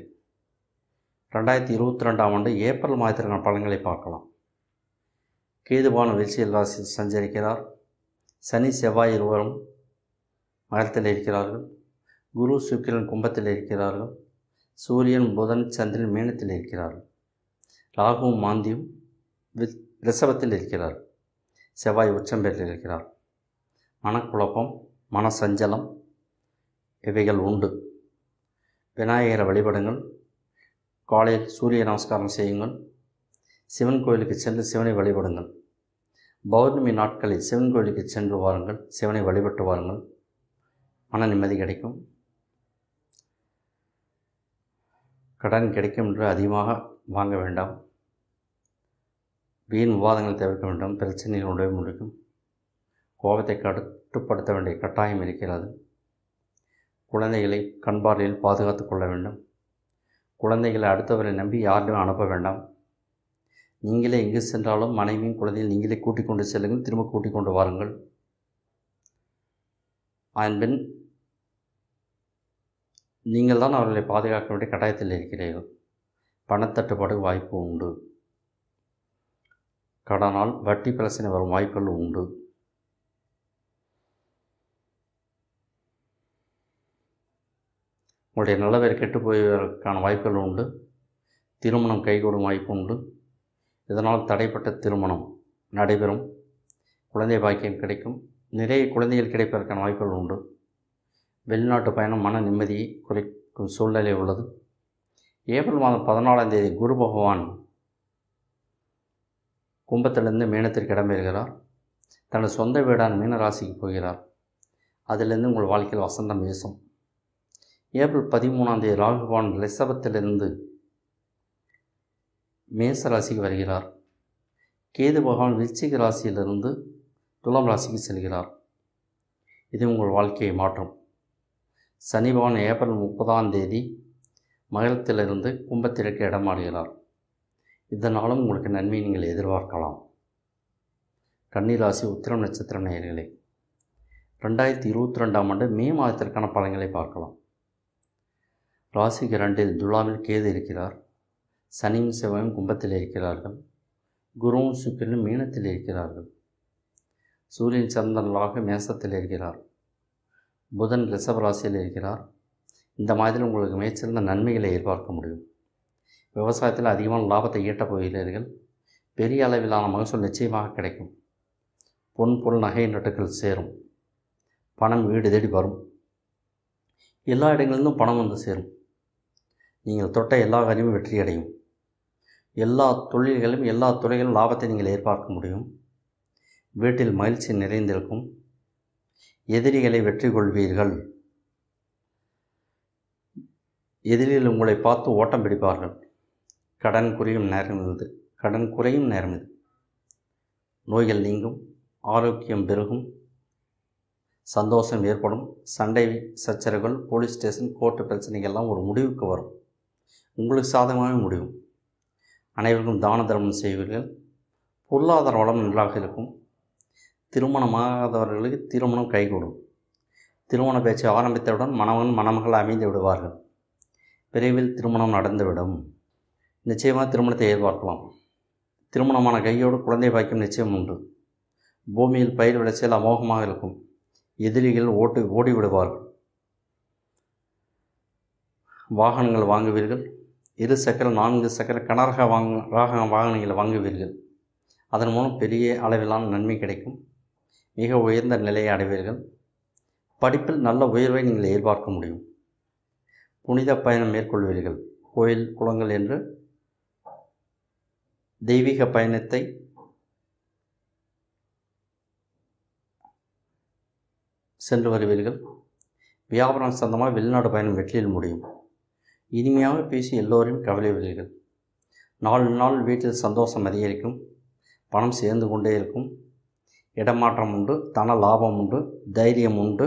2022 ஏப்ரல் மாதத்திற்கான பலன்களை பார்க்கலாம். கேதுபான விருச்சிக ராசியில் சஞ்சரிக்கிறார். சனி, செவ்வாய் இருவரும் மகரத்தில் இருக்கிறார்கள். குரு, சுக்கிரன் கும்பத்தில் இருக்கிறார்கள். சூரியன், புதன், சந்திரன் மீனத்தில் இருக்கிறார்கள். ராகுவும் மாந்தியும் ரிஷபத்தில் இருக்கிறார். செவ்வாய் உச்சம் பெற்றிருக்கிறார். மனக்குழப்பம், மன சஞ்சலம் இவைகள் உண்டு. விநாயகரை வழிபடுங்கள். காலையில் சூரிய நமஸ்காரம் செய்யுங்கள். சிவன் கோயிலுக்கு சென்று சிவனை வழிபடுங்கள். பௌர்ணமி நாட்களில் சிவன் கோயிலுக்கு சென்று வாருங்கள். சிவனை வழிபட்டு வாருங்கள். மன நிம்மதி கிடைக்கும். கடன் கிடைக்கும் என்று அதிகமாக வாங்க வேண்டாம். வீண் விவாதங்களை தவிர்க்க வேண்டும். பிரச்சனைகள் உடைய முடிக்கும். கோபத்தை கட்டுப்படுத்த வேண்டிய கட்டாயம் இருக்கிறது. குழந்தைகளை கண்பார்வையில் பாதுகாத்து கொள்ள வேண்டும். குழந்தைகளை அடுத்தவரை நம்பி யாரையும் அனுப்ப வேண்டாம். நீங்களே எங்கு சென்றாலும் மனைவியும் குழந்தைகள் நீங்களே கூட்டிக் கொண்டு செல்லுங்கள். திரும்ப கூட்டிக் கொண்டு வாருங்கள். அதன்பின் நீங்கள் தான் அவர்களை பாதுகாக்க வேண்டிய கட்டாயத்தில் இருக்கிறீர்கள். பணத்தட்டுப்பாடு வாய்ப்பு உண்டு. கடனால் வட்டி பிரச்சனை வரும் வாய்ப்புகள் உண்டு. உங்களுடைய நல்லவேறு கெட்டு போவதற்கான வாய்ப்புகள் உண்டு. திருமணம் கைகூடும் வாய்ப்பு உண்டு. இதனால் தடைப்பட்ட திருமணம் நடைபெறும். குழந்தை பாக்கியம் கிடைக்கும். நிறைய குழந்தைகள் கிடைப்பதற்கான வாய்ப்புகள் உண்டு. வெளிநாட்டு பயணம் மன நிம்மதியை குறைக்கும் சூழ்நிலை உள்ளது. ஏப்ரல் மாதம் 14ஆம் தேதி குரு பகவான் கும்பத்திலிருந்து மீனத்திற்கு இடம்பெறுகிறார். தனது சொந்த வீடான மீன ராசிக்கு போகிறார். அதிலிருந்து உங்கள் வாழ்க்கையில் வசந்தம் வீசும். ஏப்ரல் 13ஆம் தேதி ராகு பகவான் ரிஷபத்திலிருந்து மேச ராசிக்கு வருகிறார். கேது பகவான் விருச்சிக ராசியிலிருந்து துலாம் ராசிக்கு செல்கிறார். இது உங்கள் வாழ்க்கையை மாற்றும். சனி பகவான் ஏப்ரல் 30ஆம் தேதி மகரத்திலிருந்து கும்பத்திற்கு இடமாறுகிறார். இதனாலும் உங்களுக்கு நன்மை நீங்கள் எதிர்பார்க்கலாம். கன்னி ராசி உத்திரம் நட்சத்திரம் நேயர்களே, 2022ஆம் ஆண்டு மே மாதத்திற்கான பலன்களை பார்க்கலாம். ராசிக்கு 2இல் துலாமில் கேது இருக்கிறார். சனியும் செவ்வாயும் கும்பத்தில் இருக்கிறார்கள். குருவும் சுக்கிரனும் மீனத்தில் இருக்கிறார்கள். சூரியன் சந்திரனாக மேசத்தில் இருக்கிறார். புதன் ரிஷப ராசியில் இருக்கிறார். இந்த மாதிரி உங்களுக்கு மிகச்சிறந்த நன்மைகளை எதிர்பார்க்க முடியும். விவசாயத்தில் அதிகமான லாபத்தை ஈட்டப் போகிறீர்கள். பெரிய அளவிலான மகசூல் நிச்சயமாக கிடைக்கும். பொன் பொருள் நகை நட்டுக்கள் சேரும். பணம் வீடு தேடி வரும். எல்லா இடங்களிலும் பணம் வந்து சேரும். நீங்கள் தொட்ட எல்லா காரியமும் வெற்றியடையும். எல்லா தொழில்களும் எல்லா துறைகளும் லாபத்தை நீங்கள் எதிர்பார்க்க முடியும். வீட்டில் மகிழ்ச்சி நிறைந்திருக்கும். எதிரிகளை வெற்றி கொள்வீர்கள். எதிரிகள் உங்களை பார்த்து ஓட்டம் பிடிப்பார்கள். கடன் குறையும் நேரம் இது. நோய்கள் நீங்கும். ஆரோக்கியம் பெருகும். சந்தோஷம் ஏற்படும். சண்டை சச்சரவுகள், போலீஸ் ஸ்டேஷன், கோர்ட்டு பிரச்சனைகள்லாம் ஒரு முடிவுக்கு வரும். உங்களுக்கு சாதகமாக முடியும். அனைவருக்கும் தான தர்மம் செய்வீர்கள். பொருளாதார வளம் நன்றாக இருக்கும். திருமணமாகாதவர்களுக்கு திருமணம் கைகூடும். திருமண பேச்சு ஆரம்பித்தவுடன் மணவன் மணமகள் அமைந்து விடுவார்கள். விரைவில் திருமணம் நடந்துவிடும். நிச்சயமாக திருமணத்தை எதிர்பார்க்கலாம். திருமணமான கையோடு குழந்தை பாக்கியம் நிச்சயம் உண்டு. பூமியில் பயிர் விளைச்சல் அமோகமாக இருக்கும். எதிரிகள் ஓடிவிடுவார்கள். வாகனங்கள் வாங்குவீர்கள். 2 சக்கர 4 சக்கர கனரக வாகனங்களை வாங்குவீர்கள். அதன் மூலம் பெரிய அளவிலான நன்மை கிடைக்கும். மிக உயர்ந்த நிலையை அடைவீர்கள். படிப்பில் நல்ல உயர்வை நீங்கள் எதிர்பார்க்க முடியும். புனித பயணம் மேற்கொள்வீர்கள். கோயில் குளங்கள் என்று தெய்வீக பயணத்தை சென்று வருவீர்கள். வியாபாரம் சொந்தமாக வெளிநாடு பயணம் வெற்றியில் முடியும். இனிமையாக பேசி எல்லோரையும் கவலைவீர்கள். நாள் வீட்டில் சந்தோஷம் அதிகரிக்கும். பணம் சேர்ந்து கொண்டே இருக்கும். இடமாற்றம் உண்டு. தன லாபம் உண்டு. தைரியம் உண்டு.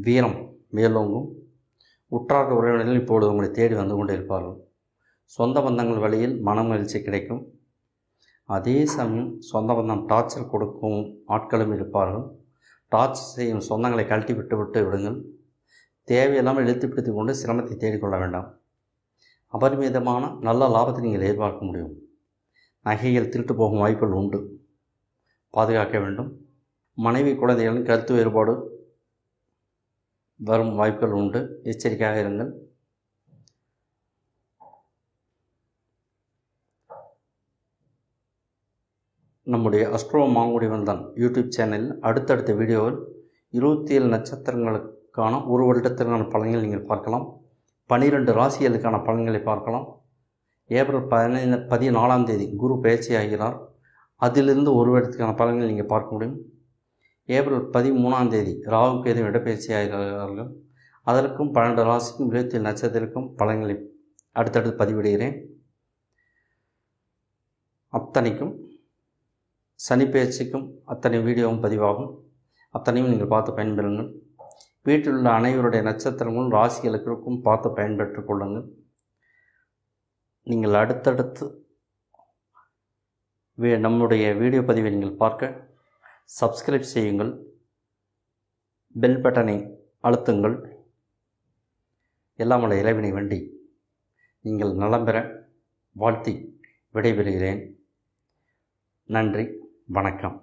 வீரம் மேலோங்கும். உற்றார் உறவினர்கள் இப்பொழுது உங்களை தேடி வந்து கொண்டே இருப்பார்கள். சொந்த பந்தங்கள் வழியில் மன மகிழ்ச்சி கிடைக்கும். அதே சமயம் சொந்த பந்தம் டார்ச்சர் கொடுக்கும் ஆட்களும் இருப்பார்கள். டார்ச்சர் செய்யும் சொந்தங்களை கழட்டி விட்டு விடுங்கள். தேவையில்லாமல் இழுத்து பிடித்து கொண்டு சிரமத்தை தேடிக்கொள்ள வேண்டாம். அபரிமிதமான நல்ல லாபத்தை நீங்கள் எதிர்பார்க்க முடியும். நகைகள் திருட்டு போகும் வாய்ப்புகள் உண்டு. பாதுகாக்க வேண்டும். மனைவி குழந்தைகளின் கருத்து வேறுபாடு வரும் வாய்ப்புகள் உண்டு. எச்சரிக்கையாக இருங்கள். நம்முடைய அஸ்ட்ரோ மாங்குடிவன் தான் யூடியூப் சேனலில் அடுத்தடுத்த வீடியோவில் 27 நட்சத்திரங்களுக்கான ஒரு வருடத்திற்கான பலன்கள் நீங்கள் பார்க்கலாம். 12 ராசிகளுக்கான பலன்களை பார்க்கலாம். ஏப்ரல் 14ஆம் தேதி குரு பயிற்சி ஆகிறார். அதிலிருந்து ஒரு வருடத்துக்கான பலன்கள் நீங்கள் பார்க்க முடியும். ஏப்ரல் 13ஆம் தேதி ராகு கேது இடப்பெயர்ச்சி ஆகிறார்கள். அதற்கும் 12 ராசிக்கும் 27 நட்சத்திரத்திற்கும் பலன்களை அடுத்தடுத்து பதிவிடுகிறேன். அத்தனைக்கும் சனி பயிற்சிக்கும் அத்தனை வீடியோவும் பதிவாகும். அத்தனையும் நீங்கள் பார்த்து பயன்பெறுங்கள். வீட்டில் உள்ள அனைவருடைய நட்சத்திரங்களும் ராசிகளுக்கும் பார்த்து பயன்பெற்றுக் கொள்ளுங்கள். நீங்கள் அடுத்தடுத்து நம்முடைய வீடியோ பதிவை நீங்கள் பார்க்க சப்ஸ்கிரைப் செய்யுங்கள். பெல் பட்டனை அழுத்துங்கள். எல்லாம் உள்ள இறைவனை வேண்டி நீங்கள் நலம் பெற வாழ்த்தி விடைபெறுகிறேன். நன்றி, வணக்கம்.